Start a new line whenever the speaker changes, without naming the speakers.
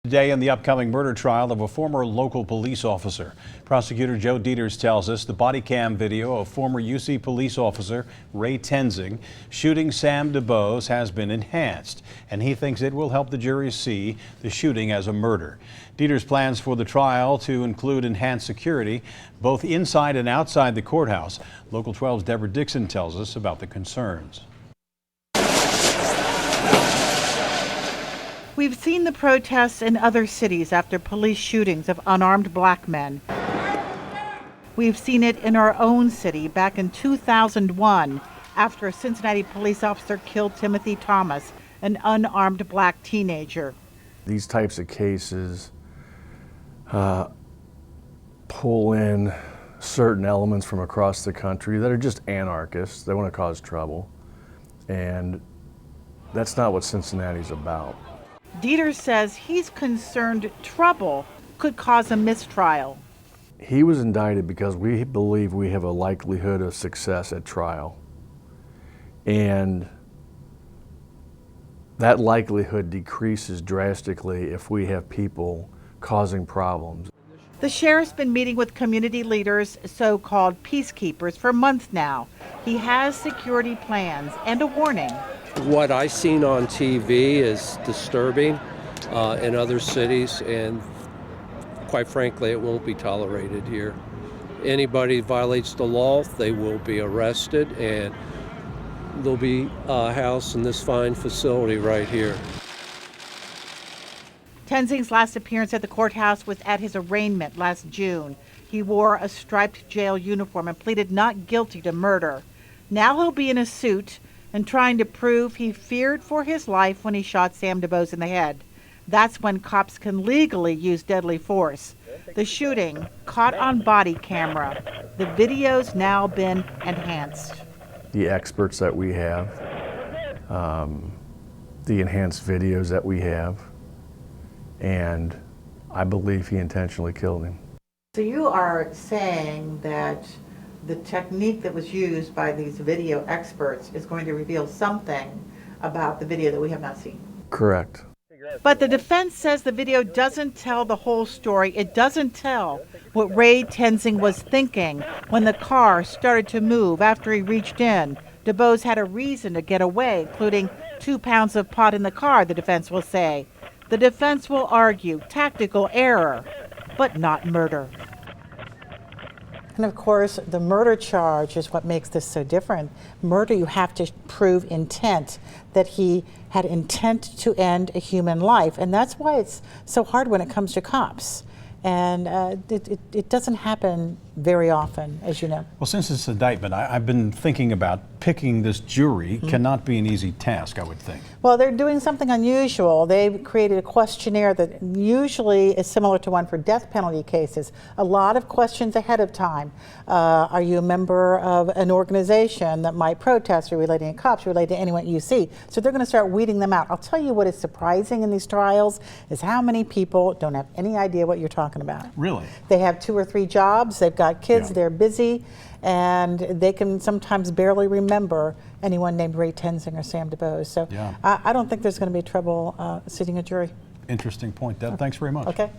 Today in the upcoming murder trial of a former local police officer. Prosecutor Joe Deters tells us the body cam video of former UC police officer Ray Tenzing shooting Sam DuBose has been enhanced, and he thinks it will help the jury see the shooting as a murder. Deters plans for the trial to include enhanced security both inside and outside the courthouse. Local 12's Deborah Dixon tells us about the concerns.
We've seen the protests in other cities after police shootings of unarmed black men. We've seen it in our own city back in 2001 after a Cincinnati police officer killed Timothy Thomas, an unarmed black teenager.
These types of cases pull in certain elements from across the country that are just anarchists. They want to cause trouble, and that's not what Cincinnati's about.
Deters says he's concerned trouble could cause a mistrial.
He was indicted because we believe we have a likelihood of success at trial. And that likelihood decreases drastically if we have people causing problems.
The sheriff's been meeting with community leaders, so-called peacekeepers, for months now. He has security plans and a warning.
What I've seen on TV is disturbing in other cities, and quite frankly, it won't be tolerated here. Anybody violates the law, they will be arrested, and they'll be housed in this fine facility right here.
Tenzing's last appearance at the courthouse was at his arraignment last June. He wore a striped jail uniform and pleaded not guilty to murder. Now he'll be in a suit and trying to prove he feared for his life when he shot Sam DuBose in the head. That's when cops can legally use deadly force. The shooting caught on body camera. The video's now been enhanced.
The experts that we have, the enhanced videos that we have, and I believe he intentionally killed him.
So you are saying that the technique that was used by these video experts is going to reveal something about the video that we have not seen?
Correct.
But the defense says the video doesn't tell the whole story. It doesn't tell what Ray Tenzing was thinking when the car started to move after he reached in. DuBose had a reason to get away, including 2 pounds of pot in the car, the defense will say. The defense will argue tactical error, but not murder. And of course, the murder charge is what makes this so different. Murder, you have to prove intent, that he had intent to end a human life. And that's why it's so hard when it comes to cops. And it doesn't happen very often, as you know.
Well, since it's indictment, I've been thinking about picking this jury. Cannot be an easy task, I would think.
Well, they're doing something unusual. They've created a questionnaire that usually is similar to one for death penalty cases. A lot of questions ahead of time. Are you a member of an organization that might protest? Are you relating to cops? Are you related to anyone you see? So they're going to start weeding them out. I'll tell you what is surprising in these trials is how many people don't have any idea what you're talking about.
Really?
They have 2 or 3 jobs. They've got kids.
Yeah.
They're busy. And they can sometimes barely remember anyone named Ray Tenzing or Sam DuBose. So
yeah.
I don't think there's going to be trouble sitting a jury.
Interesting point, Deb. Thanks very much.
Okay.